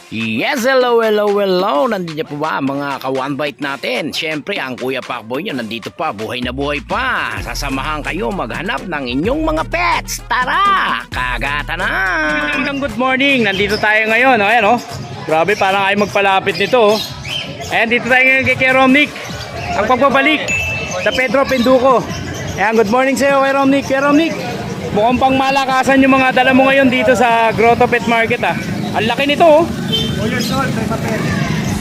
Yes, hello, hello, hello. Nandiyan po ba mga ka-one bite natin? Siyempre, ang Kuya Pacboy nyo nandito pa, buhay na buhay pa. Sasamahan kayo maghanap ng inyong mga pets. Tara, kagata na! Hanggang good morning, nandito tayo ngayon. Ayan oh. Grabe, parang ay magpalapit nito. Ayan, dito tayo ngayon kay Kuya Romnick. Ang pagbabalik sa Pedro Pinduco. Ayan, good morning sa iyo, Kuya Romnick. Kuya Romnick, mukhang pang malakasan yung mga dala mo ngayon dito sa Grotto Pet Market ah. Ang laki nito oh. 2 years old, may papel.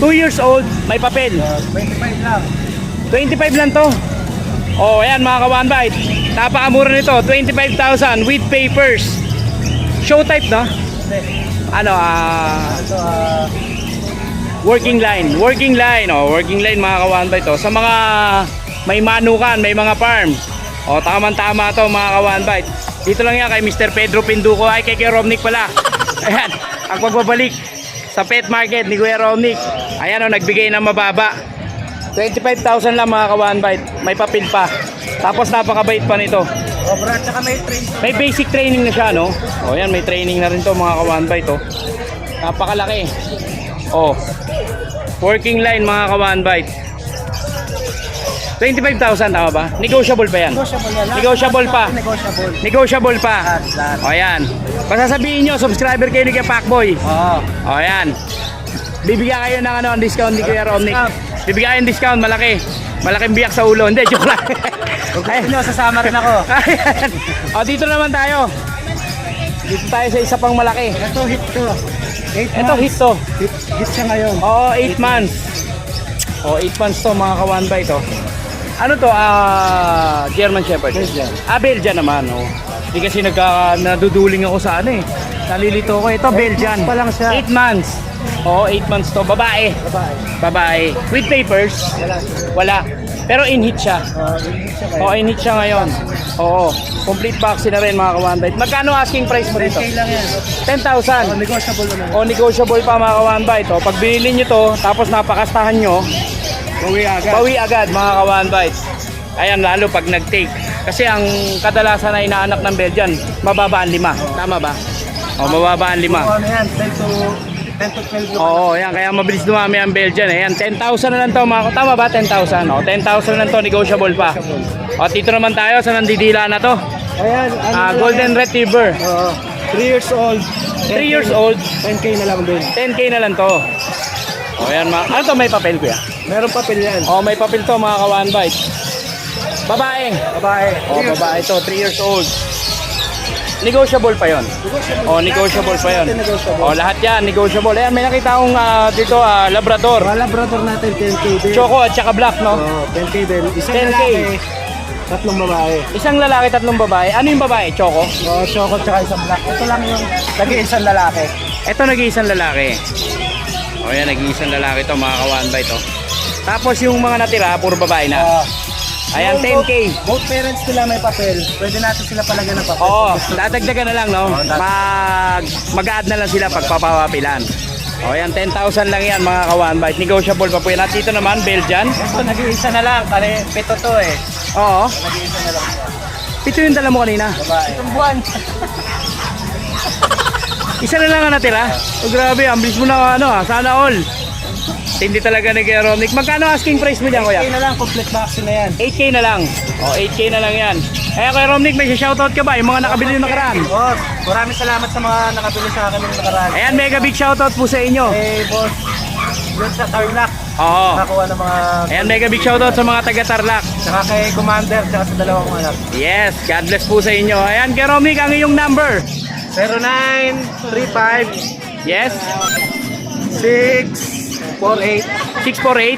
2 years old, may papel. 25 lang. 25 lang to. Oh, ayan mga ka-one bite. Napakamura nito, 25,000 with papers. Show type no? Ano Ito, working line. Working line, oh, working line mga ka-one bite oh. Sa mga may manukan, may mga farm. Oh, tama-tama to mga ka-one bite. Dito lang yan kay Mr. Pedro Pinduco, ay kay Romnick pala. Ayan, ang pagbabalik sa pet market ni Kuya Romnick. Ayan o, nagbigay ng mababa. 25,000 lang mga ka-one bite. May papel pa. Tapos napakabait pa nito. Obra, tsaka may train. May basic training na siya, no? O yan, may training na rin to mga ka-one bite, oh. Napakalaki. Oh. Working line mga ka-one bite. 25,000 tama ba? Negotiable pa yan. Negotiable yan. Negotiable pa. Negotiable. Negotiable pa. Lahat. O yan. Basta sabihin nyo, subscriber kayo ni Kuya Pacboy. Oo. O yan. Bibigyan kayo ng ano, discount ni Kuya Romnick. Bibigyan kayo ng discount, malaki. Malaking biyak sa ulo. Hindi, joke lang. Kung gusto nyo, sasama rin ako. Ayan. O dito naman tayo. Dito tayo sa isa pang malaki. Ito, hit to. 8 Ito hit to. Hit siya ngayon. Oo, 8 months. O 8 months to mga ka-one bite to. Ano to? German Shepherd. Belgian. Belgian naman. Oh. Hindi kasi naduduling ako sa ano eh. Nalilito ko. Ito Belgian. pa lang siya. 8 months. Oo, 8 months to. Babae. Babae. Babae. With papers? Wala. Wala. Pero in-hit siya. Hit siya ngayon. Oo, in-hit siya ngayon. Oo. Complete vaccine na rin mga ka-one bite. Magkano asking price mo dito? 10K lang yan. 10,000. Negotiable naman. O negotiable pa mga ka-one bite. O, pag binili nyo to, tapos napakastahan nyo, Bawi agad. bawi agad mga ka-one bite. Ayan, lalo pag nag-take. Kasi ang kadalasan na inaanak ng Belgian, mababa ang 5. Tama ba? O, mababa ang 5. Ano yan? 10 to 12 Oo, yan. Kaya mabilis dumami ang Belgian. Ayan, 10,000 na lang to mga. Tama ba? 10,000. O, 10,000 na lang to. Negotiable pa. O, dito naman tayo sa nandidila na to. Ayan. Golden Retriever. 3 years old. 3 years old. 10K na lang din. 10K na lang to. O, yan mga. Ano to? May papel kuya? Meron papel yan. O, may papel to mga ka-one bite. Babae. Babae. O, babae to. 3 years old. Negotiable pa yon. O, negotiable pa yon. O, lahat yan. Negotiable. Ayan, may nakita akong dito, Labrador. Mga Labrador natin, 10K din. Choco at saka black, no? 10K din. Isang 10K. lalaki, tatlong babae. Isang lalaki, 3 babae. Ano yung babae? Choco? Choco tsaka isang black. Ito lang yung nag-iisang lalaki. Ito nag-iisang lalaki. O, yan, nag-iisang lalaki to, mga ka-one bite, to. Tapos yung mga natira, puro babae na. Ayan, 10K. Both parents nila may papel. Pwede natin sila palagyan ng papel. Oo, dadagdagan na lang, no? Mag-add na lang sila pagpapawapilan. O, yan, 10,000 lang yan, mga ka-one bite. Negotiable pa po yan. At dito naman, Belgian. Ito, nag-iisa na lang. Pito to eh. Oo. Nag-iisa na lang siya. Ito yung dala mo kanina. Babae. Itong buwan. Isa na lang ang natira. O, grabe, ang bilis mo na, sana all. Hindi talaga ni Kuya Romnick. Magkano asking price mo dyan, kuya? 8K na lang, complete vaccine na yan. 8K na lang. O, 8K na lang yan. Eh, Kuya Romnick, may shoutout ka ba? Yung mga nakabili yung nakaraan. Maraming salamat sa mga nakabili sa akin ng nakaraan. Ayan, mega big shoutout po sa inyo. Boss, yun sa Tarlac. Oo. Nakakuha ng mga... Ayan, mega big shoutout sa mga taga Tarlac. Tsaka kay Commander, tsaka sa dalawang anak. Yes, God bless po sa inyo. Ayan, Kuya Romnick, ang iyong number. 0935 Yes, 648 648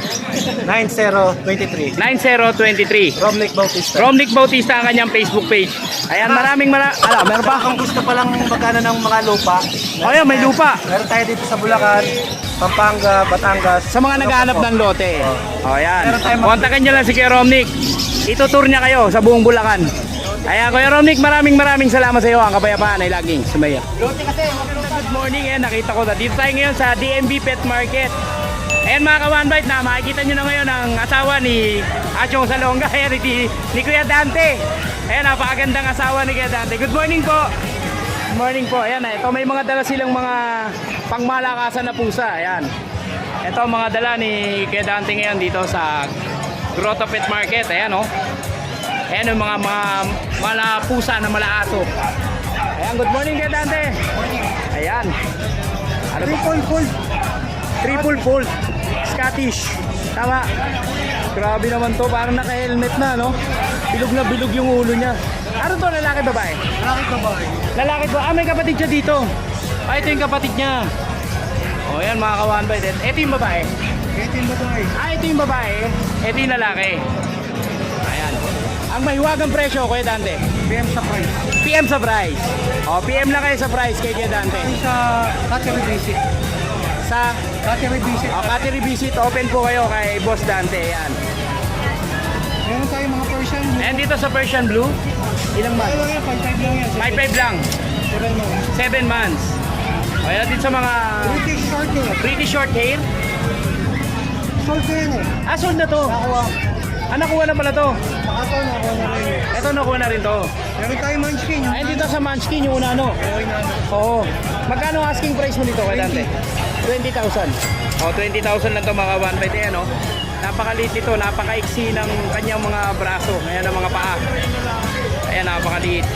9023. 9023. Romnick Bautista. Romnick Bautista ang kanyang Facebook page. Ayan, meron pa? Kung gusto pa lang magkano ng mga lupa. O, ayan, may lupa. Meron tayo dito sa Bulacan, Pampanga, Batangas. Sa mga naghahanap ng lote. O, ayan. Meron tayong Kontakin nyo lang si Kuya Romnick. Itutour niya kayo sa buong Bulacan. Ayan, Kuya Romnick, maraming salamat sa iyo. Ang kapayapaan ay laging sumaya. Good morning, nakita ko na. Dito tayo ngayon sa DMB Pet Market. Ayan mga ka-one bite na makikita nyo na ngayon ang asawa ni Achong Salonga. Ayan, ni Kuya Dante. Ayan, napakagandang asawa ni Kuya Dante. Good morning po. Morning po. Ayan, ito may mga dala silang mga pangmalakasan na pusa. Ayan. Ito mga dala ni Kuya Dante ngayon dito sa Grotto Pet Market. Ayan oh. Ayan yung mga pusa na malaaso. Ayan, good morning Kuya Dante. Ayan. Ano ba? Triple fold. Scottish. Tama. Grabe naman to. Parang naka-helmet na, no? Bilog na bilog yung ulo niya. Ano to? Lalaki babae? Lalaki ba? Ah, may kapatid siya dito. Ah, ito yung kapatid niya. O, yan mga ka-one by ten. Ito yung babae. Ah, ito yung babae. Ito yung lalaki. Ayan. Ang mahiwagang presyo, Kuya Dante. PM sa price. PM sa price. O, PM lang kayo sa price kay Kuya Dante. Sa Cattery Visit. Sa Cattery Visit. Cattery Visit, open po kayo kay Boss Dante. Ayan. Meron tayo mga Persian. And dito sa Persian Blue, ilang months? Ano yan? 5-5 lang yan. 5-5 lang. 7 months. O, yan dito sa mga British short hair. British short hair. Short hair yan eh. Ah, sold na to. Nakuha. Ah, nakuha na pala to. Saka to, nakuha na rin. Ito, nakuha na rin to. Meron tayo Munchkin. Ayun dito sa Munchkin, yung una, no? Oo. Magkano ang asking price mo dito, Kuya Dante? 20,000. O, 20,000 lang to mga one by ten, no? Napakaliit nito, napakaiksi ng kanyang mga braso. Ayan ang mga paa. Ayan, napakaliit.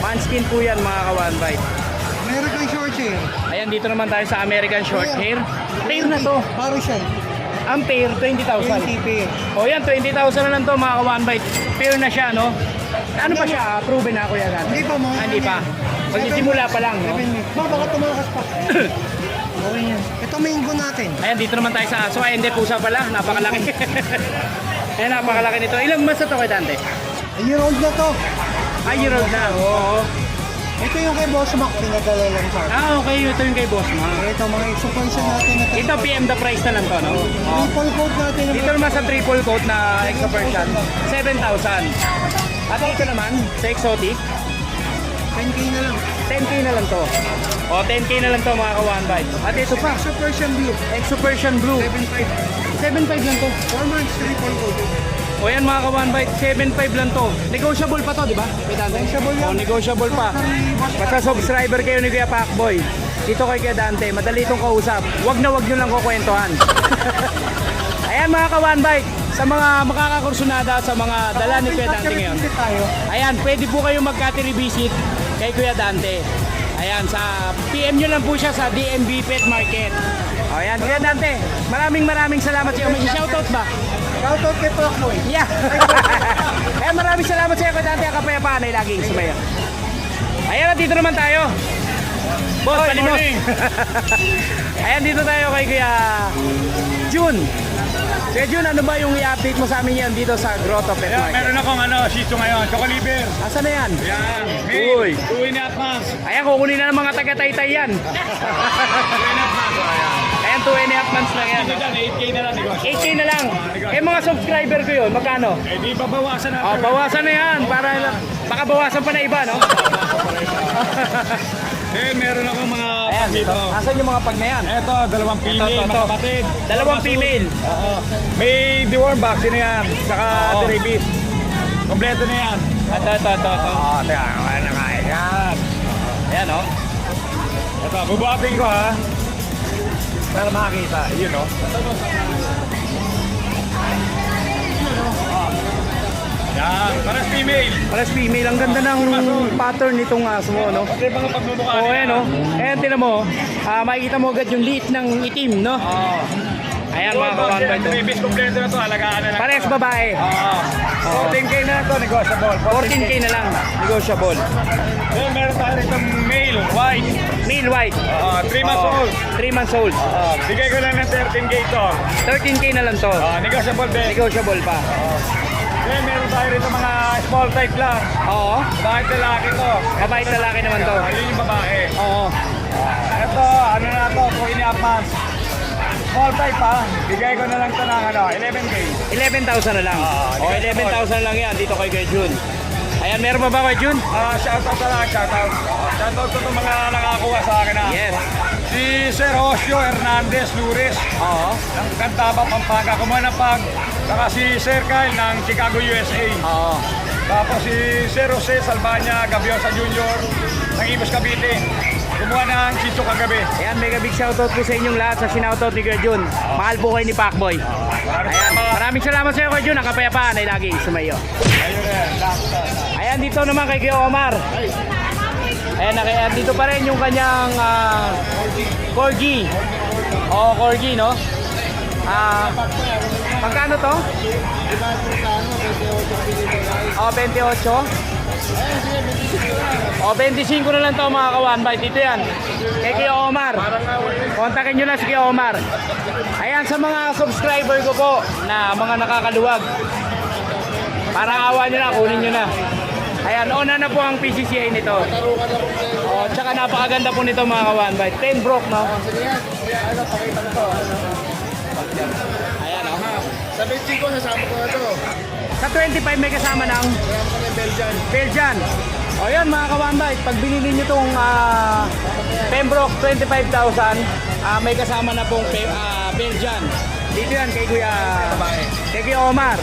Munchkin po yan, mga ka-one by. Meron tayong short hair. Ayan, dito naman tayo sa American short hair. Pair na to. Parisian. Ang pair, 20,000. 20 pair. O yan, 20,000 na lang to mga ka-one bite. Pair na siya, no? Ano pa siya? Proven na ako yan. Hindi pa, mga Hindi pa. Magsisimula pa lang, no? Baka tumakas pa. Okay yan. Ito mango natin. Ayan, dito naman tayo sa aso. Ay, hindi, pusa pala. Napakalaki. Ayan, napakalaki nito. Ilang months na to kay Dante? A year old na to. Ay, year old na. Oo. Ito yung kay Boss Mac, pinadala lang sa akin. Ah, okay. Ito yung kay Boss Ma. Ito mga exoperson natin na Ito, PM the price na lang to, no? Oo. triple coat natin. Dito naman sa triple coat na extra version, 7,000. At ito naman, sa exotic, 10k na lang. 10k na lang to. O, 10k na lang to mga ka-one bite. At ito pa, Exoperson blue. Exo Persian Blue. 7.5. 7.5 lang to. 4 months, triple coat. O yan mga ka-one bite, 7.5 lang to. Negotiable pa to, di ba? Negotiable yan. O, negotiable pa. Basta subscriber kayo ni Kuya Pacboy. Dito kay Kuya Dante, madali itong kausap. Wag na wag nyo lang kukwentuhan. Ayan mga ka-one bite, sa mga makakakursunada, sa mga dala ni Kuya Dante ngayon. Visit tayo. Ayan, pwede po kayo mag-cattery visit kay Kuya Dante. Ayan, sa PM nyo lang po siya sa DNB Pet Market. O, ayan, Kuya Dante, maraming salamat sa iyo. May shoutout ba? Shoutout kay Pacboy. Yeah. Kaya maraming salamat sa iyo, Kuya Dante. Ang kapayapaan ay laging sumaya. Ayan, dito naman tayo. Boss, palimos. Ayan, dito tayo kay Kuya Jun. Kuya Jun, ano ba yung i-update mo sa amin yan dito sa Grotto Pet Ayan, Market? meron akong Shih Tzu ngayon, Choco Liver. Asan na yan? Yan, Uy. 2.5 months. Ayan, kukunin na ng mga taga-taytay yan. 2.5 months. Ayan. Ayan, 2.5 months lang yan. Ito dyan, 8K na lang. 8K na lang. Eh, mga subscriber ko yun, magkano? Eh, di babawasan natin. Oh, bawasan na yan. Para baka bawasan pa na iba, no? Eh, meron akong mga Ayan, pag dito. Asan yung mga pag na yan? Eto, dalawang female, Ito. mga kapatid. Dalawang female. Oo. May deworm vaccine na yan, saka Oo. rabies. Kompleto na yan. Ito. Oo, teka, kaya na nga. Yan. Ayan, oh. Ito, bubuhatin ko ha. Para makakita, yun o. Yan, paras female. Palas female. Ang ganda ng pattern nitong aso mo, no? Kasi mga pagmumukha Oh, ayan, oh. Ayan, tinan mo. Makikita mo agad yung liit ng itim, no? Oo. Ayan, mga kawan ba ito? Rabies kompleto na to, alagaan na lang. Parehas babae. Oo. 14K na to, negotiable. 14k na lang. Negotiable. Then meron tayo rito male, white. Male white. 3 months old. 3 months old. Bigay ko lang ng 13K to. 13k na lang to. Negotiable din. Negotiable pa. Then meron tayo rito mga small type lang. Oo. Bakit lalaki to? Mabait lalaki naman to. Yun yung babae. Oo. Ito, ano na to, 2.5 months. Small type ha. Bigay ko na lang to ng 11K. 11,000 na lang. O, 11,000 lang yan dito kay Kuya Jun. Ayan, meron pa ba kay Jun? Shoutout na lang, shoutout. Shoutout ko itong mga nakakuha sa akin ha. Yes. Si Sir Osio Hernandez Lures Oo. ng Cantaba, Pampanga, Kumanapag. Saka si Sir Kyle ng Chicago, USA. Oo. Tapos si Sir Jose Salvania Gabiosa Jr. ng Imus Cavite. Kumuha ng Shih Tzu kagabi. Ayan, mega big shoutout po sa inyong lahat sa sinoutout ni Kuya Jun. Mahal po kayo ni Pacboy. Ayan, maraming salamat sa iyo Kuya Jun. Ang kapayapaan ay laging sumayo. Ayun na yan. Ayan, dito naman kay Kuya Omar. Ayan, dito pa rin yung kanyang Corgi. Oo, Corgi, no? Magkano to? Oh, 28. O, 25 na lang to mga ka-one bite. Dito yan. Kay Kuya Omar. Kontakin nyo na si Kuya Omar. Ayan, sa mga subscriber ko po na mga nakakaluwag. Parang awa nyo na, kunin nyo na. Ayan, ona na po ang PCCI nito. O, tsaka napakaganda po nito mga ka-one bite. 10 broke, no? Ayan, o. Sa 25, sasama ko na to. Sa 25 may kasama ng Belgian. O yan mga ka-one-bite, pag binili nyo itong Pembroke 25,000, may kasama na pong Belgian. Dito yan kay Kuya Omar.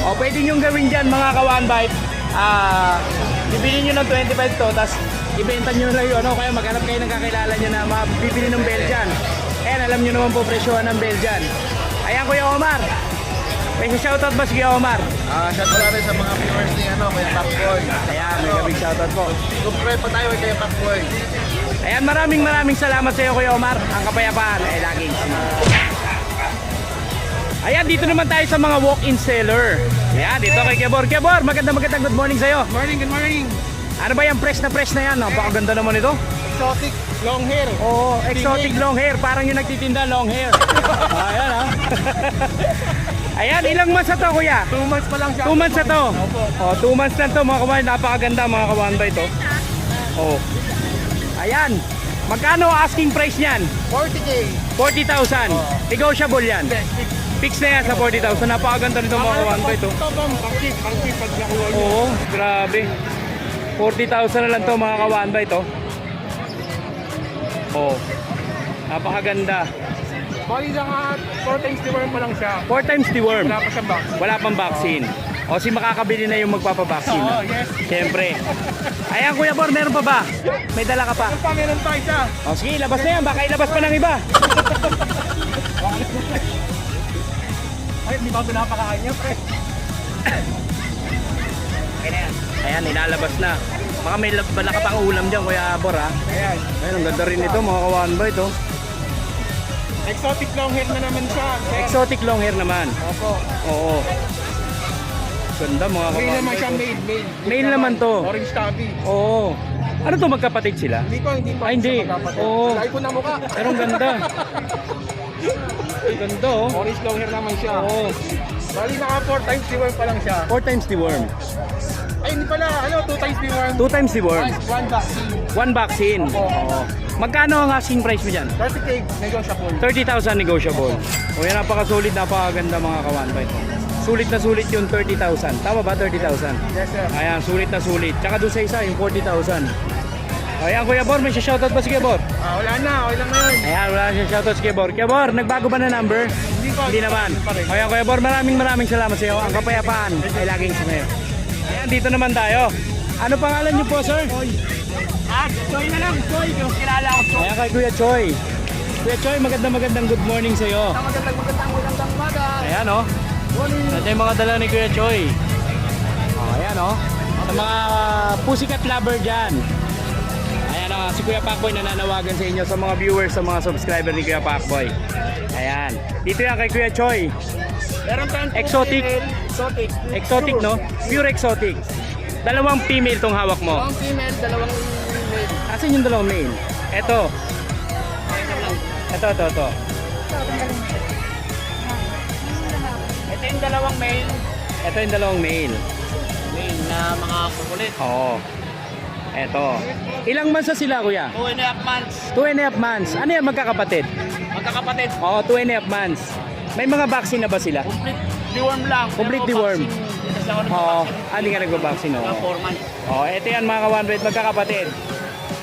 O pwede nyo gawin dyan mga ka-one-bite, bibili nyo ng 25 to, tapos ibenta nyo na lang yun, kaya maghanap kayo ng kakilala nyo na mabibili ng Belgian. Ayan, alam nyo naman po presyohan ng Belgian. Ayan Kuya Omar. May shoutout ba si Kuya Omar? Shoutout natin sa mga viewers ni Kuya Pacboy. Ayan, may big shoutout po. Subscribe pa tayo kay Kuya Pacboy. Ayan, maraming salamat sa iyo Kuya Omar. Ang kapayapaan ay laging Ayan, dito naman tayo sa mga walk-in seller. Ayan, dito kay Kebor. Kebor, magandang good morning sa iyo. Good morning. Ano ba yung fresh na yan? Napakaganda naman ito. Exotic long hair. Oo, exotic long hair. Parang yung nagtitinda long hair. Ayan ha. Ayan, ilang months na to Kuya? 2 months pa lang siya. 2 months na to. Oh, 2 months na to mga kawan. Napakaganda mga kawan ba ito? Oh. Ayan. Magkano asking price niyan? 40K. 40,000. Negotiable yan. Fix na yan sa 40,000. Napakaganda nito mga kawan ba ito? Pangkit pag nakuha niyo. Oo, grabe. 40,000 na lang to mga kawan ba ito? Oh. Napakaganda. Bali lang 4 times deworm pa lang siya. 4 times deworm. Wala pa siyang vaccine. Wala pang vaccine. O si makakabili na yung magpapabaksin. Oo, yes. Siyempre. Ayan Kuya Bor, meron pa ba? May dala ka pa? Meron pa isa. O sige, labas na yan. Baka ilabas pa ng iba. Ay, hindi ba ito napakain niya, pre? Ayan, nilalabas na. Baka may bala ka pang ulam dyan Kuya Bor ha. Ayan. Ayan, ang ganda rin ito mga kawan ba ito? Exotic long hair na naman siya. Exotic long hair naman. Opo. Oo. Ganda mga Male kawan naman ba siya, ito? male. Male naman to. Orange tabby. Oo. Ano to, magkapatid sila? Hindi pa. Ay, hindi. Oo. Lagi ko na mukha. Pero ang ganda. Ang ganda oh. Orange long hair naman siya. Oo. Bali naka 4 times deworm pa lang siya. 4 times deworm. Ay, hindi pala. 2 times deworm. 2 times deworm. 1 vaccine. 1 vaccine. Oo. Magkano ang asking price mo dyan? 30K negotiable. 30,000 negotiable. O yan, napakasulit, napakaganda mga kawan ba ito. Sulit na sulit yung 30,000. Tama ba 30,000? Yes, sir. Ayan, sulit na sulit. Tsaka doon sa isa, yung 40,000. Ayan, Kuya Bor, may shoutout ba si Kuya Bor? Wala na. Okay lang na yun. Ayan, wala siya shoutout si Kuya Bor. Kuya Bor, nagbago ba na number? Hindi naman. Ayan, Kuya Bor, maraming salamat sa iyo. Ang kapayapaan ay laging sa iyo. Ayan, dito naman tayo. Ano pangalan niyo po, sir? Choy na lang. Choy. Yung kilala ko. Ayan kay Kuya Choi. Kuya Choi, magandang good morning sa iyo. Magandang umaga. Ayan oh. Ito yung mga dala ni Kuya Choi. Oh, ayan oh. Sa mga pussycat lover dyan. Ayan oh, si Kuya Pacboy nananawagan sa inyo, sa mga viewers, sa mga subscriber ni Kuya Pacboy. Ayan. Dito yan kay Kuya Choi. Meron tayong Exotic. Exotic. Exotic no? Pure exotic. Dalawang female tong hawak mo. Dalawang female, dalawang male. Asan yung dalawang male? Ito. Ito. Ito yung dalawang male. Ito yung dalawang male. Male na mga kukulit. Oo. Ito. Ilang months na sila, Kuya? 2.5 months. 2.5 months. Ano yan, magkakapatid? Magkakapatid. Oo, 2.5 months. May mga vaccine na ba sila? Complete deworm lang. Complete Pero deworm. vaccine, hindi na siya Oo. Hindi ka nagpa-vaccine, oo. 4 months. Oo, ito yan mga ka-100 magkakapatid.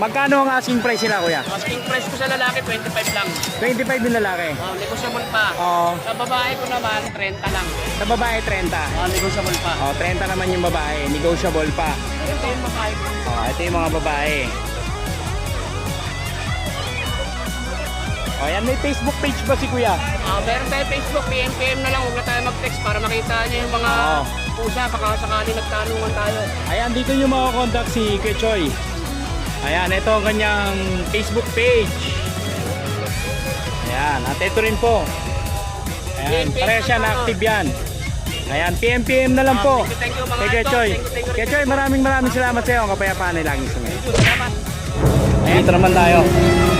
Magkano ang asking price nila, Kuya? Asking price ko sa lalaki, 25 lang. 25 yung lalaki. Negotiable pa. Oo. Sa babae ko naman, 30 lang. Sa babae, 30. Negotiable pa. Oo, 30 naman yung babae. Negotiable pa. Ito yung babae ko. Oo, ito yung mga babae. O yan, may Facebook page ba si Kuya? Meron tayo Facebook, PM na lang, huwag na tayo mag-text para makita niyo yung mga Oo. pusa, baka sakali nagtanungan tayo. Ayan, dito nyo makakontakt si Kuya Choy. Ayan, ito ang kanyang Facebook page. Ayan, at ito rin po. Ayan, pareha siya na active yan. Ayan, PM na lang po. Thank you, mga Kay Kuya idol. Choy. Thank you. Kuya Choy, maraming salamat sa iyo. Ang kapayapaan ay laging sumayo. Ayan, dito naman tayo.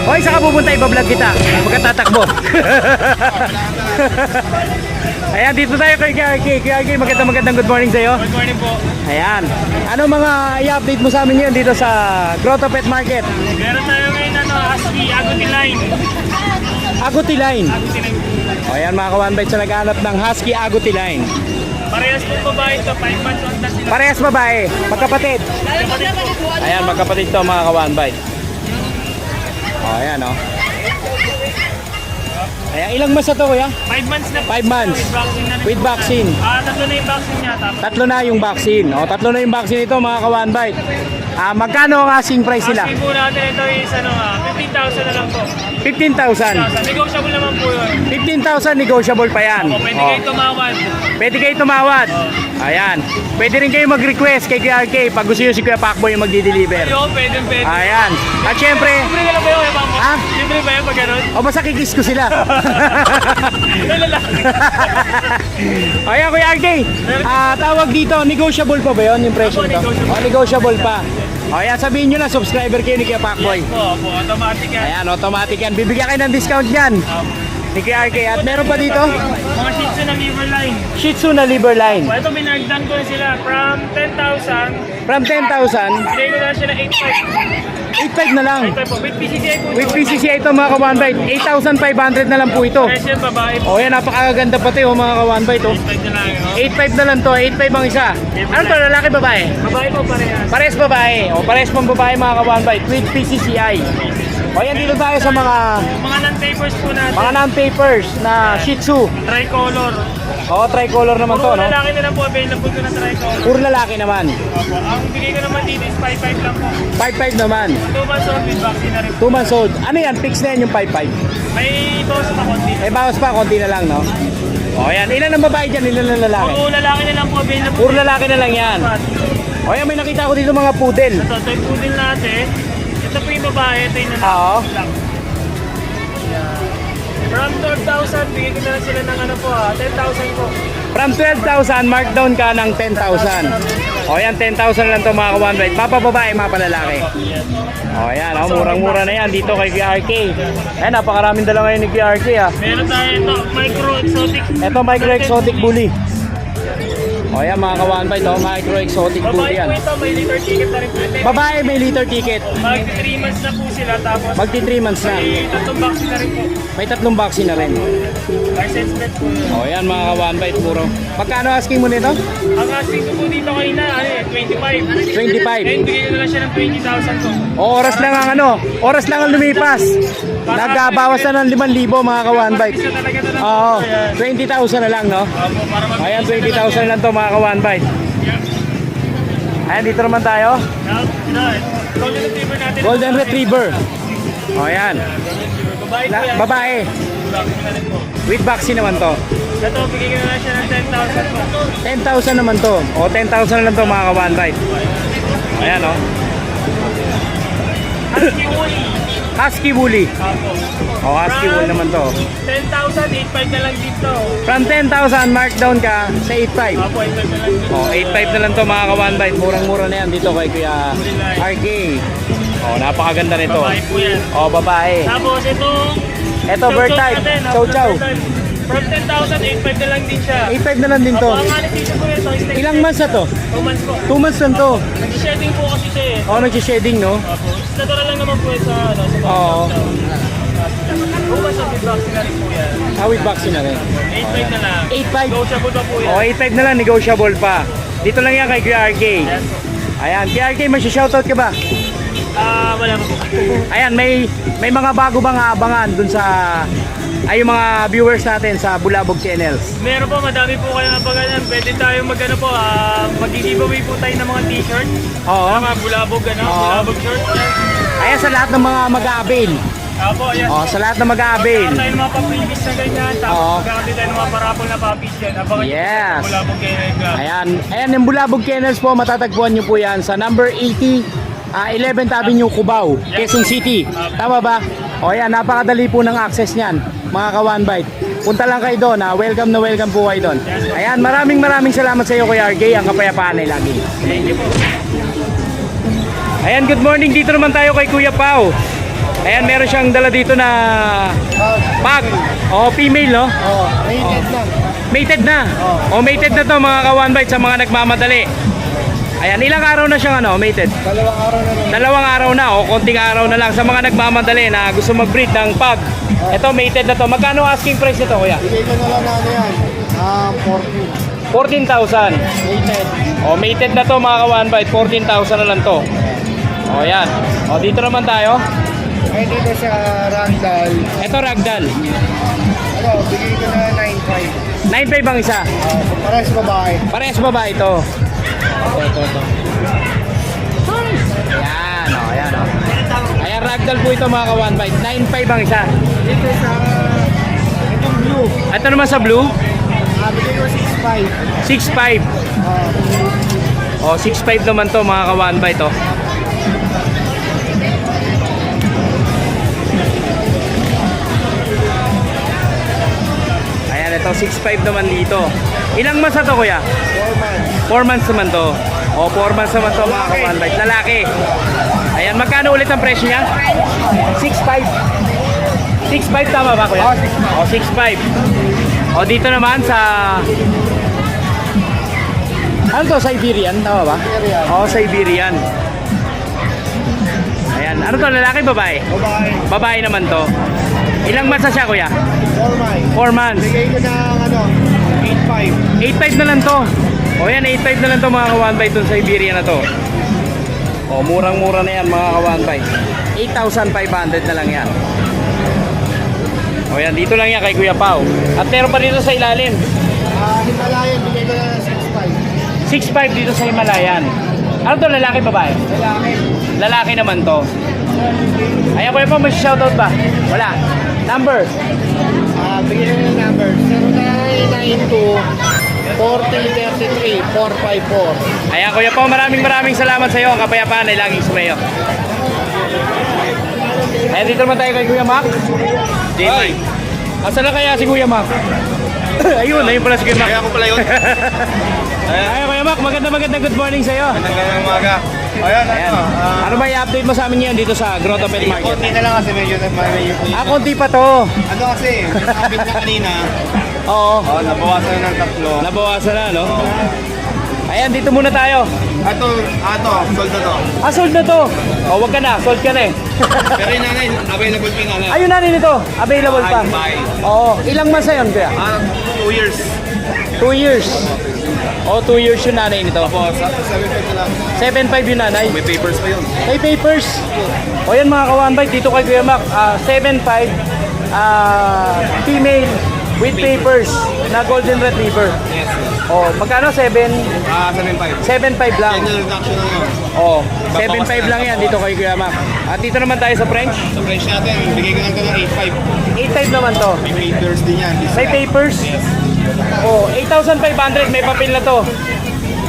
Hoy, saan ka pupunta? Ibablog kita. Magkatatakbo. Ayan, dito tayo kay RK. Kay RK, magandang good morning sa iyo. Good morning po. Ayan. Ano mga i-update mo sa amin ngayon dito sa Grotto Pet Market? Meron tayo ngayon Husky Agouti Line. Agouti Line. Agouti Line. O ayan mga ka-one bite sa naghanap ng Husky Agouti Line. Parehas po babae ito, 5 months on sila. Parehas babae, magkapatid. Kapatid po. Ayan, magkapatid to mga ka-one bite. O ayan o. Ayan, ilang months na to kuya? 5 months na po. 5 months. With vaccine na rin With po. vaccine. Tatlo na yung vaccine niya. Tapos Tatlo na yung vaccine. O, tatlo na yung vaccine ito mga ka-one bite. Magkano ang asking price nila? asking po natin ito is 15,000 na lang po. 15,000. Negotiable naman po yun. 15,000 negotiable pa yan. Pwede O. kayo tumawad. Pwede kayo tumawad. Ayan. Pwede rin kayo mag-request kay Kuya RK pag gusto nyo si Kuya Pacboy yung magdi-deliver. Ayun, pwede. Ayan. At syempre, Libre na lang ba yun, Kuya Pamo? Ha? Libre ba yun pag gano'n? o basta kikis ko sila. Lalaki. Ayan Kuya RK, tawag dito, negotiable pa ba yun yung presyo Opo, nito? negotiable. O, negotiable pa. O, ayan, sabihin nyo na, subscriber kayo ni Kuya Pacboy. Po, automatic yan. Ayan, automatic yan. Bibigyan kayo ng discount yan. Ni Kuya RK. At meron pa dito, Mga Shih Tzu na liver line. Shih Tzu na liver line. Ito, binagdan ko na sila from 10,000. From 10,000, Bigay ko na sila 8,500 na lang. 8,500 po. With PCCI po. With PCCI ito mga ka-one bite, 8,500 na lang po ito. Presyo, babae po. O yan, napakaganda pati oh mga ka-one bite oh. 8,500 na lang. 8,500 na lang to, 8,500 ang isa. Ano to, lalaki babae? Babae po parehas. Pares babae. O pares pang babae mga ka-one bite with PCCI. O yan, dito tayo sa mga Mga non-papers po natin. non-papers na Shih Tzu. Tricolor. O, tricolor naman to, Puro no? lalaki na lang po available ko na tricolor. Puro lalaki naman. Opo. Ang bigay ko naman dito is 5,500 lang po. 5,500 naman. 2 months old with vaccine na rin po. 2 months old. Ano yan? Fix na yan yung 5,500. May boss pa konti. May bawas pa, konti na lang, no? O yan, ilan ang babae dyan, ilan ang lalaki? Puro lalaki na lang po available. Puro lalaki na lang yan. O yan, may nakita ko dito mga poodle. Ito yung poodle natin. Ito po yung babae. Ito yung lalaki. Oo. From 12,000, bigyan ko na lang sila ng 10,000 po. From 12,000, markdown ka ng 10,000. O yan, 10,000 lang to mga ka-one bite. Papababae, mga palalaki. O yan, murang-mura na yan dito kay QRK. Ayan, napakaraming dala ngayon ni QRK ha. Meron tayo ito, micro exotic. Ito, micro exotic bully. O yan mga ka-one bite, micro exotic bully Babae yan. po ito, may liter ticket na rin po. Babae, may liter ticket. Mag 3 months na po sila, tapos Magti 3 months na. may tatlong vaccine na rin po. May 3 vaccine na rin. License plate po yun. O yan mga ka-one bite, puro. Magkano asking mo nito? Ang asking ko po dito kanina, 25. 25. Then bigyan ko na lang siya ng 20,000 po. O, oras lang ang oras lang ang lumipas. Nagbawas na ng 5,000 mga ka-one bite. Isa talaga na lang Oo, po yan. 20,000 na lang, no? Opo, para mag- Ayan, 20,000 lang to mga ka-one bite. Ayan, dito naman tayo. Golden Retriever natin. Golden Retriever. O, ayan. Babae po yan. Babae. Vaccine na rin po. With vaccine naman to. Ito, bigyan ko na lang siya ng 10,000 po. 10,000 naman to. O, 10,000 na lang to mga ka-one bite. Ayan, o. Husky Woolly. Husky Woolly. Opo. O, Husky Wool naman to. 10,000, 8,500 na lang dito. From 10,000, markdown ka sa 8,500. Opo, 8,500 na lang dito. O, 8,500 na lang to mga ka-one bite. Murang-mura na yan dito kay Kuya RK. O, napakaganda nito. Babae po yan. O, babae. Tapos itong Ito, bird type. Chow chow. From 10,000, 8,500 na lang din siya. 8,500 na lang din to. Opo, ang anesthesia po yun. Ilang months na to? 2 months po. 2 months lang to. Nag-shedding po kasi siya eh. O, nag-shedding, no? Opo. Natural lang naman po yun sa sa Oo. 2 months of vaccine na rin po yan. With vaccine na rin. 8,500 na lang. 8,500. Negotiable pa po yan. O, 8,500 na lang, negotiable pa. Dito lang yan kay Kuya RK. Yes. Ayan, Kuya RK, shoutout ka ba? Wala pa po. Ayan, may mga bago bang aabangan dun sa yung mga viewers natin sa Bulabog Channels. Meron po, madami po kayong abangan. Pwede tayong mag-giveaway po tayo ng mga t-shirt. Oo. Mga bulabog, Oo. bulabog short. Ayan, sa lahat ng mga mag-a-avail. Apo, yes. Oh, sa lahat na mag-a-avail. Tayo ng mga pa-previous na ganyan. Oo. Tapos magkakati tayo ng mga parapol na puppies yan. Abangan nyo Yes. Wala pong kaya Ayan, ayan yung Bulabog Kennels po, matatagpuan nyo po yan sa number 80, 11th Avenue, Cubao, Quezon City. Tama ba? O yan, napakadali po ng access niyan, mga ka-One Bite. Punta lang kayo doon, welcome na welcome po kayo doon. Ayan, maraming salamat sa iyo, Kuya RJ, ang kapayapaan ay lagi. Ayan, good morning, dito naman tayo kay Kuya Pao. Ayan, meron siyang dala dito na pag. O, female, no? Oh, rated lang. Mated na. O, mated na to mga ka-One Bite sa mga nagmamadali. Ayan, ilang araw na siyang mated? 2 araw na rin. 2 araw na o konting araw na lang sa mga nagmamadali na gusto mag-breed ng pag. Ito, mated na to. Magkano asking price nito, kuya? Bigay ko na lang na ano yan. 14,000. 14. Rated. O, mated na to mga ka-One Bite. 14,000 na lang to. O, yan. O, dito naman tayo. Ay, dito sa Ragdoll. Ito, ragdoll. Ano, bigay ko na 9.5. 9.5 ang isa. Parehas babae. Parehas ba ba ito? Ito. Ayan, o, ayan, o. Ayan, ragdoll po ito mga ka-One Bite. 9.5 ang isa. Dito sa itong blue. Ito naman sa blue, Bigay ko 6.5. 6.5. O, 6.5 naman to mga ka-One Bite, o. Ayan, ito 6.5 naman dito. Ilang months na to, kuya? 4 months naman to. O, 4 months naman to mga ka-One Bite. Lalaki. Ayan, magkano ulit ang presyo niya? 6.5. 6.5 tama ba, kuya? O, 6.5. O, dito naman sa... Ano to? Siberian? Tama ba? Siberian. O, Siberian. Ayan. Ano to? Lalaki, babae? Babae. Babae naman to. Ilang months na siya, kuya? 4 months. 4 months. Bigay ko na ano, 8.5. 8.5 na lang to. O yan, 8.5 na lang to mga ka-One Bite dun sa Iberia na to. O, murang-mura na yan mga ka-One Bite. 8,500 na lang yan. O yan, dito lang yan kay Kuya Pao. At meron pa dito sa ilalim. Himalayan, bigay ko na 6.5. 6.5 dito sa Himalayan. Ano to, lalaki babae? Lalaki. Lalaki naman to. Ayan, Kuya Pao, may shoutout ba? Wala. Number? Bigay ko na number. 0992-4033-454. Ayan, Kuya Pao, maraming salamat sa iyo. Ang kapayapaan ay laging sumayo. Ayan, dito naman tayo kay Kuya Mac. Ay, asan na kaya si Kuya Mac? ayun pala si Kuya Mac. Kaya ako pala yun. Ayan, Kuya Mac, magandang good morning sa iyo. Magandang umaga. Ayan, Ayan. Ano ba i-update mo sa amin ngayon dito sa Grotto Pet Market? Konti na lang kasi medyo Konti pa to. Ano kasi, sabi niya kanina, Oo, nabawasan na ng 3. nabawasan na, no? Ayan, dito muna tayo. Ato, sold na to. Sold na to. Wag ka na, sold ka na eh. Pero yung nanay, available pa yung nanay. Ayun na rin ito, available pa. Bye. Oo, ilang months na yun, Kuya? 2 years. 2 years. 2 years yung nanay nito. Tapos, 7.5 na lang. 7.5 yung nanay. May papers pa yun. May papers. O yan mga ka-One Bite, dito kay Kuya Mac. 7.5 female with papers na golden retriever. Yes. Magkano? 7.5 7.5. lang. Yan yung reduction na yun. 7.5 lang yan dito kay Kuya Mac. At dito naman tayo sa French. Sa price natin, bigay ko lang ito ng 8.5 naman to. 8.5. May papers din yan. May papers. 8,500 may papel na to.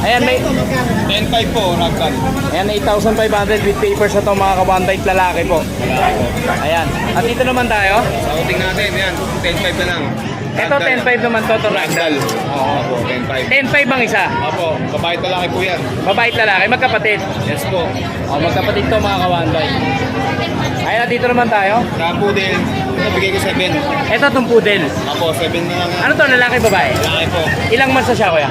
Ayan, may 10.5 po, ragdoll. Ayan, 8,500 with papers na to mga ka-One Bite lalaki po. Ayan. At dito naman tayo. Sa outing natin, yan. 10.5 na lang. Ito 10.5 naman to, ragdoll. Oo po, 10.5. 10.5 ang isa. Opo, babae lalaki po yan. Babae at lalaki, magkapatid. Yes po. Magkapatid to mga ka-One Bite. Ayan, dito naman tayo. Sa poodle, ito bigay ko 7. Ito itong poodle. Opo, 7 na lang. Ano to, lalaki, babae? Lalaki po. Ilang months na siya, kuya?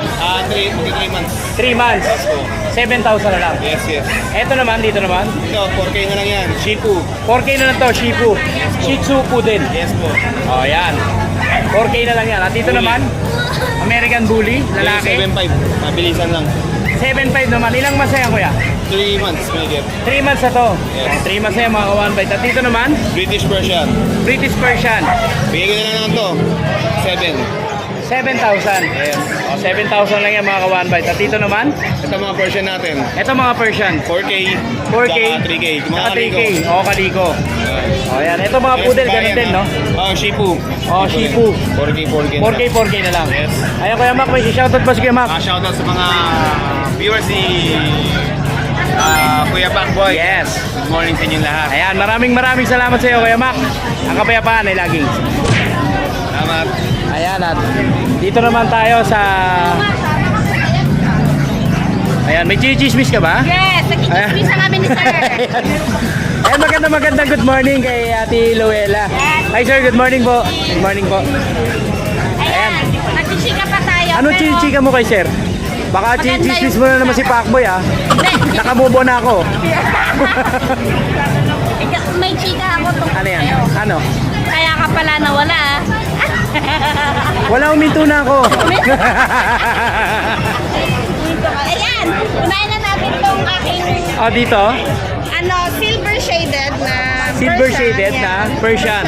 3 months. 3 months. Yes po. 7,000 na lang. Yes, yes. Ito naman, dito naman. Ito, 4K na lang yan. Shipu. 4K na lang to, Shih Tzu. Shih Tzu Poodle. Yes po. Yan. 4K na lang yan. At dito naman, American Bully, lalaki. 7.5. Mabilisan lang. 7.5 naman. Ilang months na yan, kuya? 3 months, may get. 3 months na to. Yes. 3 months na yan, mga ka-One Bite. At dito naman, British Persian. British Persian. Bigay ko na lang to. 7. 7,000. O, 7,000 lang yan mga ka-one bite. At dito naman, Ito mga version natin. ito mga Persian. 4K, 4K, saka 3K. Mga saka 3K. kaliko. O, kaliko. O, yan. Ito mga poodle, ganun din, no? Shih Tzu. O, Shih Tzu. 4K, 4K. 4K, 4K na lang. Yes. Ayan, Kuya Mac, may shoutout pa si Kuya Mac. Shoutout sa mga viewers ni Kuya Pacboy. Yes. Good morning sa inyong lahat. Ayan, maraming salamat sa iyo, Kuya Mac. Ang kapayapaan ay laging. Salamat. Ayan, at dito naman tayo sa... Ayan, may chichismis ka ba? Yes, nagkikismisa kami ni sir. Ayan, magandang good morning kay Ate Luella. Hi sir, good morning po. Good morning po. Ayan, nagchichika pa tayo. Anong pero- chichika mo kay sir? Baka Maganda chichismis yung- mo na naman si Pacboy ah. Hindi, Nakamubo na ako. may chika ako tungkol Ano yan? sa'yo. Ano? Kaya ka pala nawala ah. Wala, uminto na ako. Ayan, unahin na natin tong aking Dito? silver shaded na Silver Persian. shaded na Persian.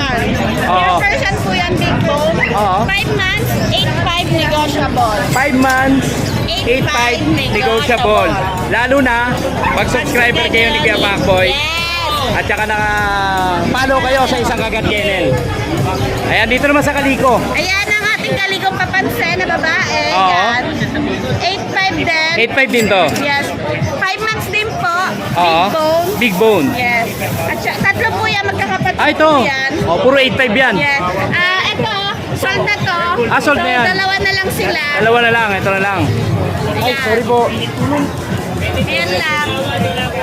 Oo. Yung Persian po yan, big bone. Oo. 5 months, 8.5 negotiable. 5 months, 8.5 negotiable. Lalo na, pag subscriber kayo ni Kuya Pacboy. Yes! At saka naka-follow kayo sa isang kagat channel. Ayan, dito naman sa Kaliko. Ayan ang ating kaligong papansin na babae. Oo. Yan. 8.5 din. 8.5 din to. Yes. 5 months din po. Oo. Big bone. Big bone. Yes. At siya, tatlo po yan, magkakapatid Ito. po yan. Puro 8.5 yan. Yes. Ito, sold na to. Sold na yan. Dalawa na lang sila. Dalawa na lang, ito na lang. Ay, sorry po. Ayan lang.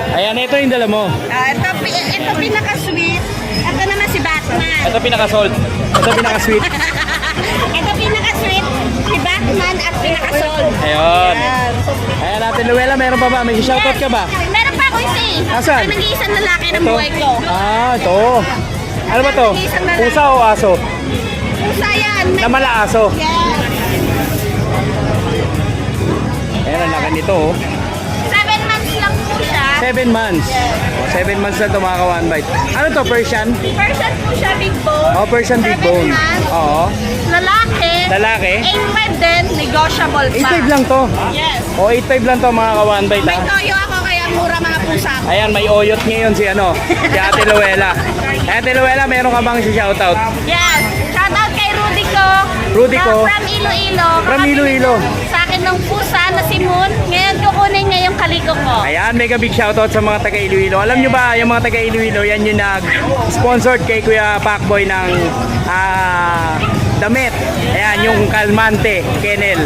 Ayan, ito yung dala mo. Ito pinaka-sweet. Ito naman si Batman. Ito pinaka-sold. Ito pinaka-sweet. Ito pinaka-sweet. Si Batman at pinaka-sold. Ayun. Ayan natin, Luella, meron pa ba? May shoutout ka ba? Meron pa ako isa eh. Nasaan? Ito nag-iisang lalaki ng Ito? buhay ko. Ito. Ano ba to? Pusa o aso? Pusa yan. Namala aso. Yes. Ayan, ang laki nito oh. 7 months lang po siya. 7 months. 7 months na ito mga ka-one bite. Ano to, Persian? Persian po siya, big bone. Persian big 7 bone. months. Oo. Lalaki. Lalaki. 8.5 din, negotiable pa. 8.5 lang to. Yes. 8.5 lang to mga ka-one bite May ha. toyo ako kaya mura mga pusa ko. Ayan, may oyot ngayon si si Ate Luella. Ate Luella, meron ka bang si-shoutout? Yes. Shoutout kay Rudy ko. Rudy ko. From Iloilo. From Iloilo. Sa akin ng pusa na si Moon. Ngayon kukunin niya yung kaliko ko. Ayan, mega big shoutout sa mga taga Iloilo. Alam nyo ba, yung mga taga Iloilo, yan yung nag-sponsored kay Kuya Pacboy ng damit. Ayan, yung Calmante, Kennel.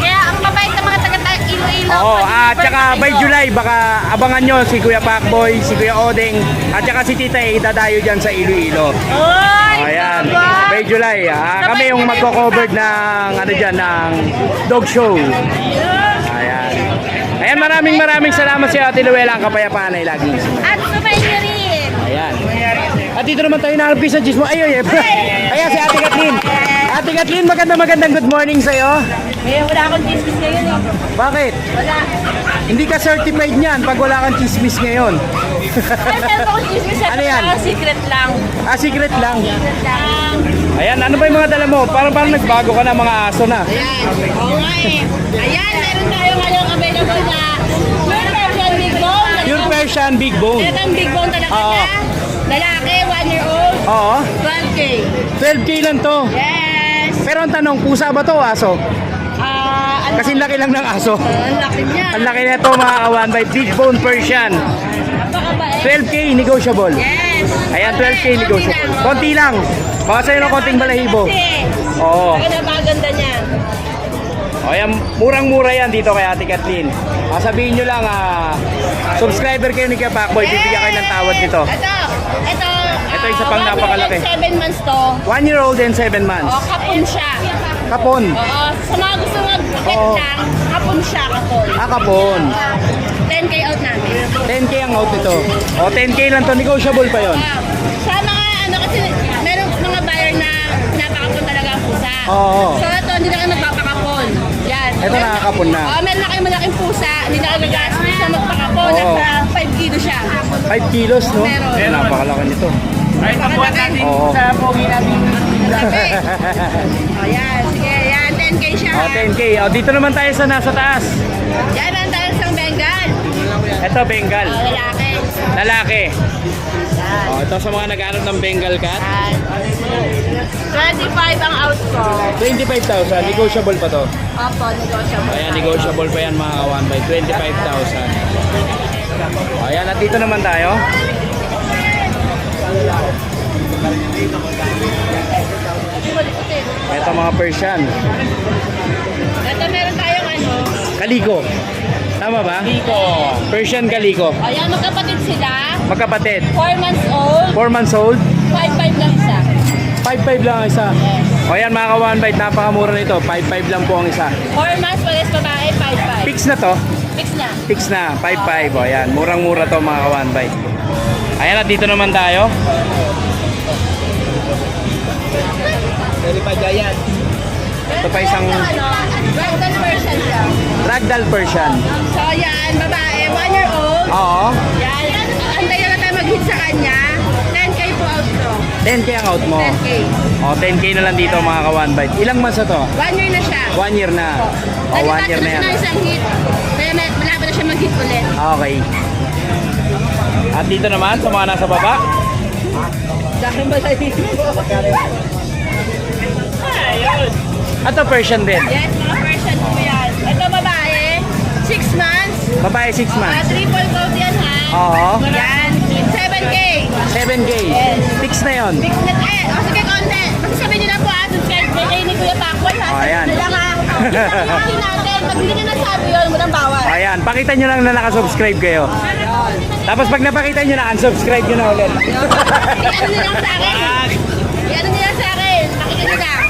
Kaya ang babait ng mga taga Iloilo. Oo, at pag-deliver saka na by kayo. July, baka abangan nyo si Kuya Pacboy, si Kuya Odeng, at saka si Tita A, dadayo dyan sa Iloilo. Oy! Ayan, baba! by July, kami yung magko-cover ng, ng dog show. Ayan. Ayan, maraming salamat sa Ate Luella, ang kapayapaan ay lagi. At sumay niyo rin. Ayan. At dito naman tayo naharapin sa Gismo. Ayan si Ate Kathleen. Ate Kathleen, magandang good morning sa'yo. Wala akong business ngayon eh. Bakit? Wala. Hindi ka certified niyan pag wala kang chismis ngayon. Ay, meron akong business. Ano yan? Secret lang. Secret lang. Secret lang. Ayan, ano ba yung mga dala mo? Parang nagbago ka na, mga aso na. Ayan. Okay. Ayan, meron tayo ngayong available na Pure Persian Big Bone. Pure Persian Big Bone. Talagang Big Bone talaga Oo. na. Lalaki, 1 year old, Oo. 12K. 12K lang to. Yes. Pero ang tanong, pusa ba to o aso? Kasi laki lang ng aso. Ang laki niya. Ang laki nito mga kawan by Big Bone Persian. Napakabait. 12K negotiable. Yes. Ayan, 12K negotiable. Konti lang. Baka sa'yo ng konting balahibo. Oo. Ang napakaganda niya. O yan, murang-mura yan dito kay Ate Kathleen. Sabihin nyo lang, subscriber kayo ni Kuya Pacboy, bibigyan kayo ng tawad nito. Ito isa pang napakalaki. 7 months to. 1 year old and 7 months. O, kapon siya. Kapon. Oo, sa mga gusto mag-pet Oo. lang, kapon siya, kapon. Kapon. 10K out namin. 10K ang out nito. O, 10K lang to, negotiable pa yon. Wow. Sa mga kasi meron mga buyer na napakapon talaga ang pusa. Oo. So ito, hindi na kayo magpapakapon. Yan. Ito nakakapon na. Oo, meron na kayong malaking pusa, hindi na kayo gagastos sa magpakapon. Oo. Nasa 5 kilo siya. 5 kilos, no? Meron. Ayan, napakalaki nito. Ay, tapuan natin Oo. sa pogi natin. Sabi. O yan, sige, yan. Yan, 10K siya. O, 10K. O, dito naman tayo sa nasa taas. Yan, meron tayo isang Bengal. Ito, Bengal. O, lalaki. Lalaki. Yan. O, ito sa mga nag-aaral ng Bengal cat. Yan. 25 ang out ko. 25,000. Negotiable pa to. Opo, negotiable. Ayan, negotiable pa yan mga kawan by 25,000. Ayan, at dito naman tayo. Ito mga Persian. Ito meron tayong ano. Kaliko. Tama ba? Kaliko. Persian Kaliko. Ayan, magkapatid sila. Magkapatid. 4 months old. 4 months old. 5'5 lang isa. 5'5 lang ang isa. Yes. O yan mga ka-one bite, napakamura nito. 5'5 lang po ang isa. 4 months, pares babae, 5'5. Fix na to. Fix na. Fix na. 5'5. O yan. Murang-mura to mga ka-one bite. Ayan at dito naman tayo. Ito pa isang Ragdoll version siya. ragdoll Persian. So yan, babae, 1 year old. Oo. Yan, antayin na tayo mag-hit sa kanya. 10K po out to. 10K ang out mo. 10K. O 10K na lang dito mga ka-one bite. Ilang months na to? 1 year na siya. 1 year na. O 1 year na yan. Nagtatapos na isang hit. Kaya malapit na siya mag-hit ulit. Okay. At dito naman sa mga nasa baba. Dahil ba tayo? Ito Persian din. Yes, mga version po yan. Ito babae, 6 months. Babae 6 months. Triple coat yan ha. Oo. Yan, 7K. 7K. Yes. Fix na yun. Big net sige konti. Basta sabihin nyo na po subscribe kay ni Kuya Pakboy ha. Oh, ayan. Sabihin na lang ha. Sabihin natin, pag hindi nyo nasabi yun, walang bawal. Ayan, pakita nyo lang na nakasubscribe kayo. Tapos pag napakita nyo na, unsubscribe nyo na ulit. I-ano nyo lang sa akin. I-ano nyo lang sa akin. Pakita nyo lang.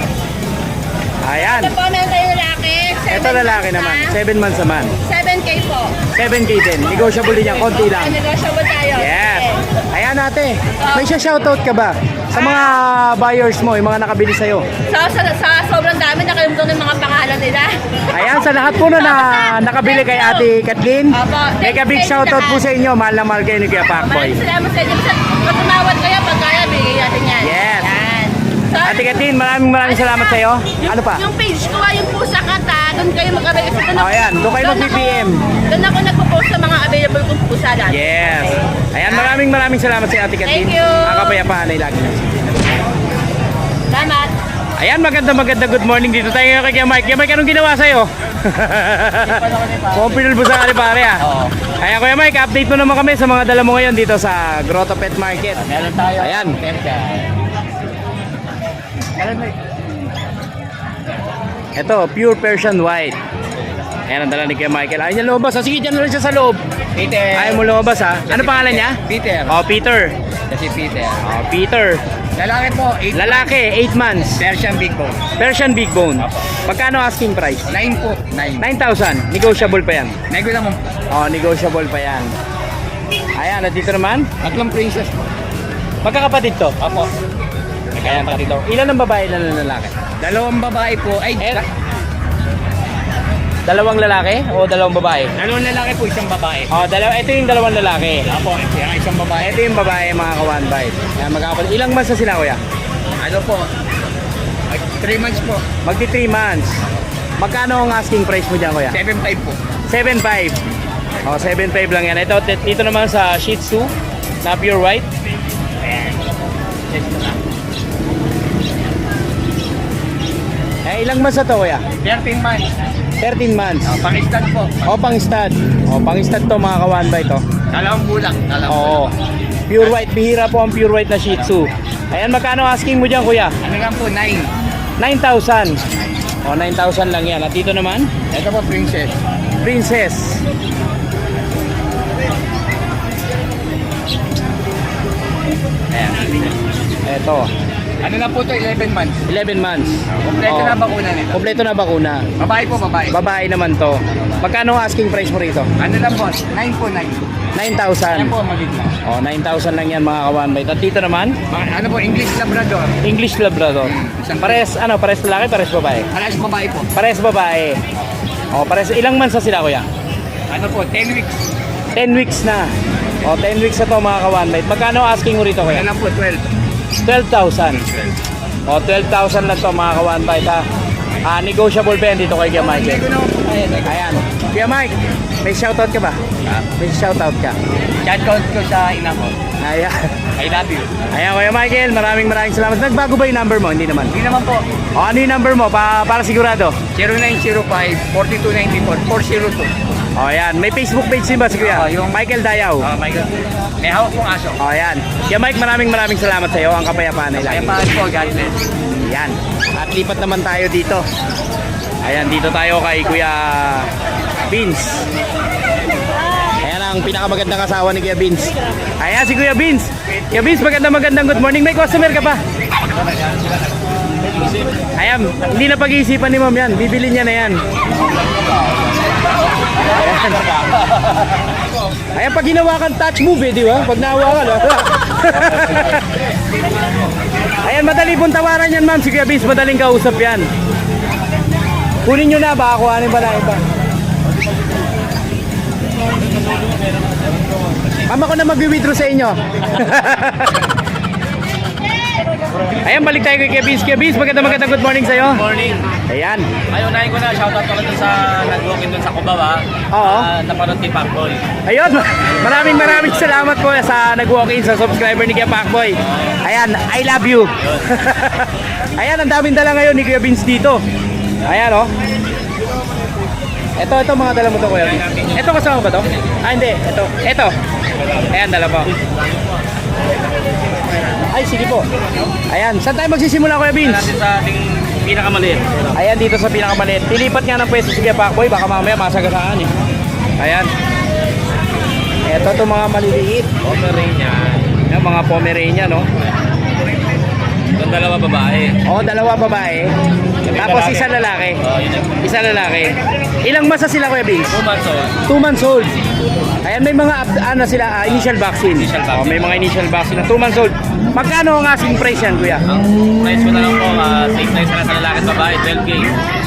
Ayan. Ito po, meron tayong lalaki. Ito lalaki naman. 7 months naman. 7K po. 7K din. Negotiable din yan. Konti lang. Negotiable tayo. Yes. Ayan ate. May shoutout ka ba? Sa mga buyers mo, yung mga nakabili sa'yo. Sa sobrang dami, nakalimutan ng mga pangalan nila. Ayan, sa lahat po na nakabili kay Ate Kathleen. Opo. Mega big shoutout po sa inyo. Mahal na mahal kayo ni Kuya Pakboy. Maraming salamat sa inyo. Pag tumawad kayo, pag kaya, bigay natin yan. Yes. Yan. So, Ate Kathleen, maraming salamat sa iyo. Ano pa? Yung page ko, yung pusa kata, doon kayo mag-abay. Kasi doon Oh, ayan. Doon kayo mag-BPM. Doon ako nagpo-post sa mga available kong pusa dati. Yes. Ayan, maraming salamat sa Ate Kathleen. Thank you. Ang kapayapaan ay lagi nasa. Salamat. Ayan, maganda good morning dito tayo kay Kuya Mike. Kuya Mike, anong ginawa sa'yo? Mukhang pinulbusan ka ni pare ah. Ayan Kuya Mike, update mo naman kami sa mga dala mo ngayon dito sa Grotto Pet Market. Meron tayo. Ayan. Ito, pure Persian white. Ayan ang dala ni Kuya Michael. Ayaw niya lumabas. Ah, sige, dyan na rin siya sa loob. Peter. Ayaw mo lumabas ha. Ano pangalan niya? Peter. Oh, Peter. Kasi Peter. Oh, Peter. Lalaki po, 8 Lalaki, 8 months. Persian Big Bone. Persian big bone. Apo. Magkano asking price? 9 po. 9. 9,000. Negotiable pa yan. Nego lang mo. Oh, negotiable pa yan. Ayan, at dito naman. Tatlong princess po. Magkakapatid to. Apo. Kaya kapatid to. Ilan ang babae, ilan ang lalaki? Dalawang babae po. Ay, Dalawang lalaki o dalawang babae? dalawang lalaki po, isang babae. Oh, ito yung dalawang lalaki. Apo, yung isang babae. Ito yung babae mga ka-one bite. Ayan, magkakapatid. Ilang months na sila kuya? Ano po? 3 months po. Magti 3 months. Magkano ang asking price mo dyan kuya? 7.5 po. 7.5. Oh, 7.5 lang yan. Ito, dito naman sa Shih Tzu na pure white. Eh, ilang months na to kuya? 13 months. 13 months. Pang-stud po. O, pang-stud. O, pang-stud to mga ka-one bite to. Dalawang bulak. Oo. Pure white. Bihira po ang pure white na Shih Tzu. Ayan, magkano asking mo dyan kuya? Ano lang po, 9. 9,000. O, 9,000 lang yan. At dito naman, Ito po, princess. Princess. Ayan. Eto, Ano na po ito, 11 months. 11 months. Kompleto Oo. na bakuna nito. Kompleto na bakuna. Babae po, babae. Babae naman to. Magkano ang asking price mo rito? Ano lang po, 9 po, 9. 9,000. Ayan po, magiging. O, 9,000 lang yan mga kawan bite. At dito naman, Ano po, English Labrador. English Labrador. Pares lalaki, pares babae. Alas babae po. Pares babae. O, pares, ilang months na sila kuya? Ano po, 10 weeks. 10 weeks na. O, 10 weeks na to mga kawan bite. Magkano ang asking mo rito Ano kuya? lang po, 12. 12,000. O, 12,000 lang to mga kawan bite ha. Negotiable pa yan dito kay Kuya Michael. Ayan. Kuya Mike, may shoutout ka ba? May shoutout ka. Shoutout ko sa ina ko. Ayan. I love you. Ayan, Kuya Michael, maraming salamat. Nagbago ba yung number mo? Hindi naman. Hindi naman po. O, ano yung number mo? Para sigurado. 0905-4294-402. O, ayan. May Facebook page din ba si Kuya? yung- Michael Dayaw. Oh my God. May hawak kong aso. O, ayan. Kuya Mike, maraming salamat sa iyo. Ang kapayapaan nila. Kaya pa po, God bless. Ayan. At lipat naman tayo dito. Ayan, dito tayo kay Kuya Vince. Ayan ang pinakamagandang asawa ni Kuya Vince. Ayan si Kuya Vince. Kuya Vince, magandang good morning. May customer ka pa? Ayan, hindi na pag-iisipan ni Ma'am yan. Bibili niya na yan. Ayan. Ayan, pag hinawakan, touch move eh, di ba? Pag nahawakan, ayan, madali pong tawaran yan, ma'am. Si Kuya Vince, madaling kausap yan. Kunin nyo na, baka kuhanin pa na iba. Ma'am, ako na mag-withdraw sa inyo. Ayan, balik tayo kay Kuya Vince. Kuya Vince, magandang good morning sa'yo. Morning. Ayan. Ay, unahin ko na. Shoutout ko dun sa nag-walk-in dun sa Cubao, ha? Oo. Napanood ni Pacboy. Ayun, maraming salamat po sa nag-walk-in sa subscriber ni Kuya Pacboy. Ayan, I love you. Ayan, ang daming dala ngayon ni Kuya Vince dito. Ayan, oh. Ito mga dala mo to, Kuya Vince. Ito kasama ba to? Ah, hindi. Ito. Ayan, dala po. Ay, sige po. Ayan, saan tayo magsisimula, Kuya Vince? Natin sa ating pinakamaliit. Ayan, dito sa pinakamaliit. Tilipat nga ng pwesto si Kuya Pacboy, baka mamaya masagasaan eh. Ayan. Ito to mga maliliit. Pomeranian. Yan, mga Pomeranian, no? Yung dalawa babae. Oo, dalawa babae. Tapos lalaki. isa lalaki. Oh, yun yung Isa lalaki. Ilang masa sila, Kuya Vince? 2 months old. 2 months old. Ayan, may mga initial vaccine. Initial vaccine. Oh, may mga initial vaccine na 2 months old. Magkano ang asking price yan, Kuya? Ang price ko na lang po, same price na sa lalaki at babae, 12K.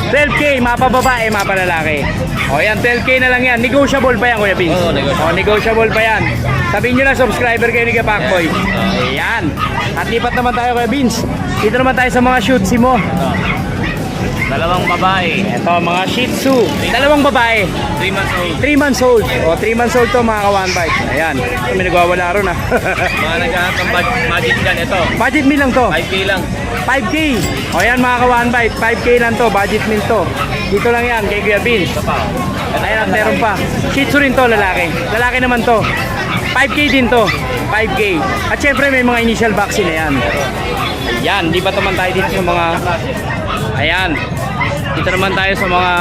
12K, mapa babae, mapa lalaki. O yan, 12K na lang yan. Negotiable pa yan, Kuya Vince? Oo, negotiable. O, negotiable pa yan. Sabihin nyo na, subscriber kayo ni Kuya Pacboy. Yes. Ayan. At lipat naman tayo, Kuya Vince. Dito naman tayo sa mga shootsi mo. Dalawang babae, Ito, mga Shih Tzu. Dalawang babae. 3 months old. 3 months old. O, 3 months old to mga ka-one bite. Ayan. May nagwawala ron ah. Mga naghahanap ng magic gun, ito. Budget meal lang to. 5K lang. 5K. O yan mga ka-one bite. 5K lang to. Budget meal to. Dito lang yan kay Kuya Vince. Ito pa. Ayan at meron pa. Shih Tzu rin to, lalaki. Lalaki naman to. 5K din to. 5K. At syempre may mga initial vaccine na yan. Ayan. Di ba naman tayo dito sa mga... Ayan. Dito naman tayo sa mga...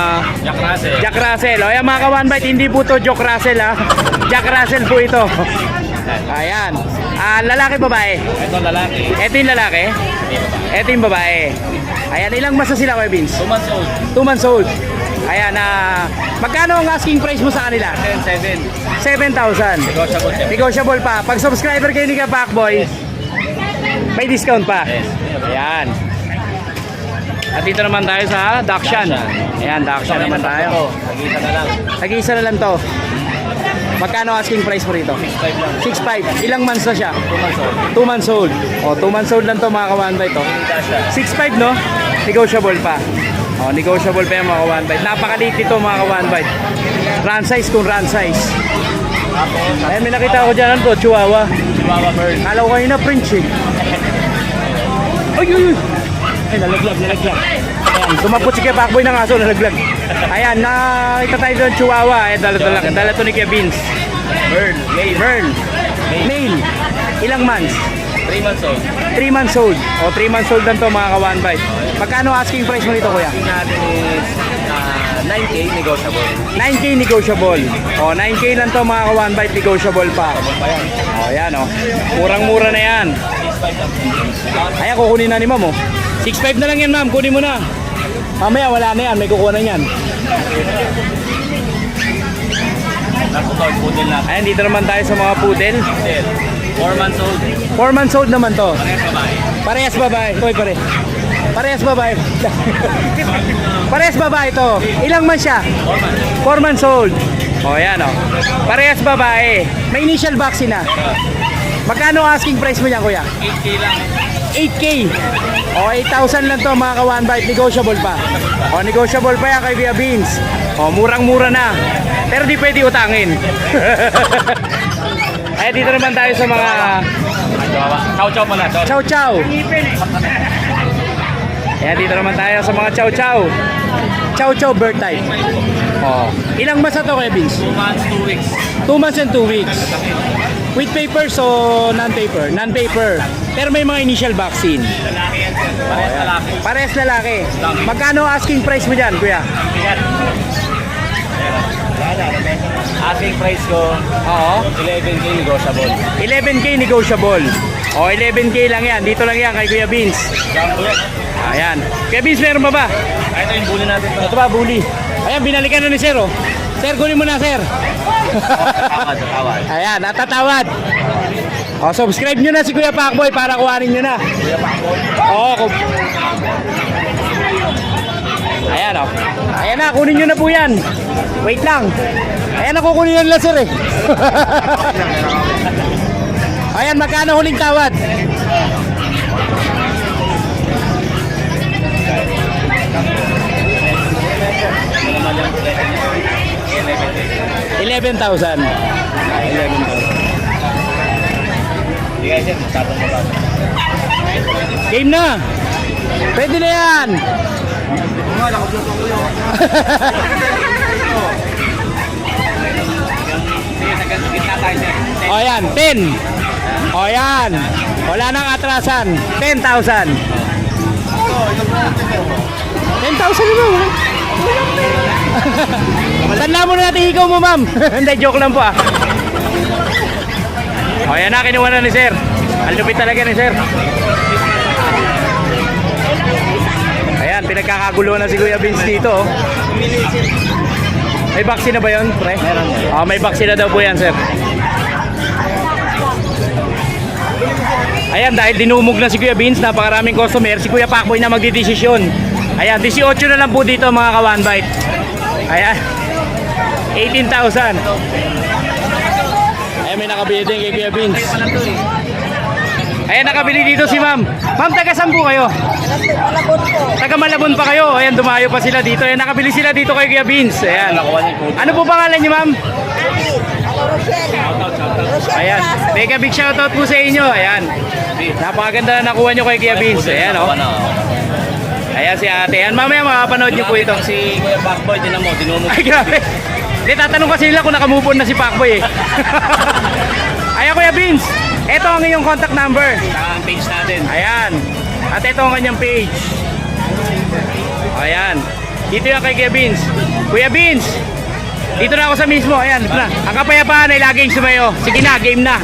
Jack Russell. Jack Russell. O yan mga ka-one bite. Hindi po to Jack Russell ha. Jack Russell po ito. Ayan. Lalaki babae. Ito lalaki. Ito yung lalaki. Ito yung babae. Ayan. Ilang masa sila, Kuya Vince? 2 months old. 2 months old. Ayan, magkano ang asking price mo sa kanila? 7. 7,000. Negotiable siya. Negotiable pa. Pag subscriber kayo ni Kuya Pacboy, may discount pa. Yes. Ayan. At dito naman tayo sa Dakshan. Ayan, Dakshan naman tayo. Nag-isa na lang. Tag-isa na lang to. Magkano asking price mo rito? 6.5 lang. 6,500. Ilang months na siya? 2 months old. 2 months old. O, 2 months old lang to mga ka-one bite to. Hindi siya. 6,500 no? Negotiable pa. O, negotiable pa yung mga ka-one bite. Napakaliit ito mga ka-one bite. Run size kung run size. Tapos, Ayan, may nakita ko dyan to, Chihuahua. Chihuahua bird. Kala ko kayo na French eh. Ay, ay, ay. Ay, nalaglag. Ayan, sumapot si Kuya Pacboy ng aso, nalaglag. Ayan, nakita tayo doon, Chihuahua. Ayan, dala to ni Kuya Vince. Bird. Male. Burn. Male. Ilang months? 3 months old. 3 months old. O, 3 months old lang to mga ka-one bite. Magkano asking price mo nito, Kuya? Yung natin is 9K negotiable. 9K negotiable. O, 9K lang to mga ka-one bite, negotiable pa. O, yan o. Murang-mura na yan. 6.5 lang. Ayan, kukunin na ni ma'am, oh. 6.5 na lang yan, ma'am. Kunin mo na. Mamaya, wala na yan. May kukuha na yan. Tapos ito, poodle na. Ayan, dito naman tayo sa mga poodle. 4 months old. 4 months old naman to. Parehas babae. Parehas babae. Toy, pare. Parehas babae. Parehas babae to. Ilang months siya? 4 months. 4 months old. O, yan, o. Parehas babae. May initial vaccine na. Magkano ang asking price mo niyan, kuya? 8K lang. 8K. O, 8,000 lang to mga ka-one bite. Negotiable pa. O, negotiable pa yan kay Kuya Beans. O, murang-mura na. Pero di pwede utangin. Ay, dito naman tayo sa mga Chow-chow mo na. chow chow. Ayan, dito naman tayo sa mga chow chow. Chow chow bird type. Oh. Ilang months na to Kuya Beans? 2 months, 2 weeks. 2 months and 2 weeks. With papers o non-paper? Non-paper. Pero may mga initial vaccine. Lalaki yan, sir. Parehas lalaki. Parehas lalaki. Magkano asking price mo dyan, kuya? Yan. Asking price ko, Oo. 11K negotiable. 11K negotiable. O, 11K lang yan. Dito lang yan kay Kuya Beans. Jumbo yan. Ayan. Kuya Beans, meron pa ba? Ito yung bully natin. Ito ba, bully? Ayan, binalikan na ni Sir, oh. Sir, kunin mo na, Sir. Tawad. Ayan, natatawad. O, subscribe nyo na si Kuya Pacboy para kuhanin nyo na. Oo. Ayan, o. Ayan na, kunin nyo na po yan. Wait lang. Ayan na, kukunin nyo nila, Sir, eh. Ayan, magkano huling tawad? $11,000. Hindi guys yan, masyadong mababa. Game na. Pwede na yan. Sige, sa gitna tayo sir. O yan, 10. O yan. Wala nang atrasan. 10,000. 10,000 naman. Tanda mo na natin ikaw mo, ma'am. Hindi, joke lang po ah. O yan na, kinuha na ni Sir. Ang lupit talaga ni Sir. Ayan, pinagkakagulo na si Kuya Vince dito. Oh. May vaccine na ba yun, pre? Meron. May vaccine na daw po yan, Sir. Ayan, dahil dinumog na si Kuya Vince, napakaraming customer, si Kuya Pacboy na magdidesisyon. Ayan, 18 na lang po dito mga ka-one bite. Ayan, 18,000. Ayan, may nakabili din kay Kuya Vince. Ayan, nakabili dito si ma'am. Ma'am, taga saan po kayo? Taga Malabon pa kayo. Ayan, dumayo pa sila dito. Ayan, nakabili sila dito kay Kuya Vince. Ayan. Ano po pangalan niyo, ma'am? Ayan, mega big shoutout po sa inyo. Ayan, napakaganda na nakuha nyo kay Kuya Vince. Ayan, oh. Ayan si ate. Ayan, mamaya makapanood nyo po ito. Si Kuya Pacboy, tinan mo, dinumog. Ay, grabe. Hindi, tatanong kasi nila kung nakamove on na si Pacboy eh. Ayan, Kuya Vince. Ito ang iyong contact number. Saka ang page natin. Ayan. At ito ang kanyang page. Ayan. Dito yan kay Kuya Vince. Kuya Vince, dito na ako sa mismo. Ayan, dito na. Ang kapayapaan ay laging sumayo. Sige na, game na.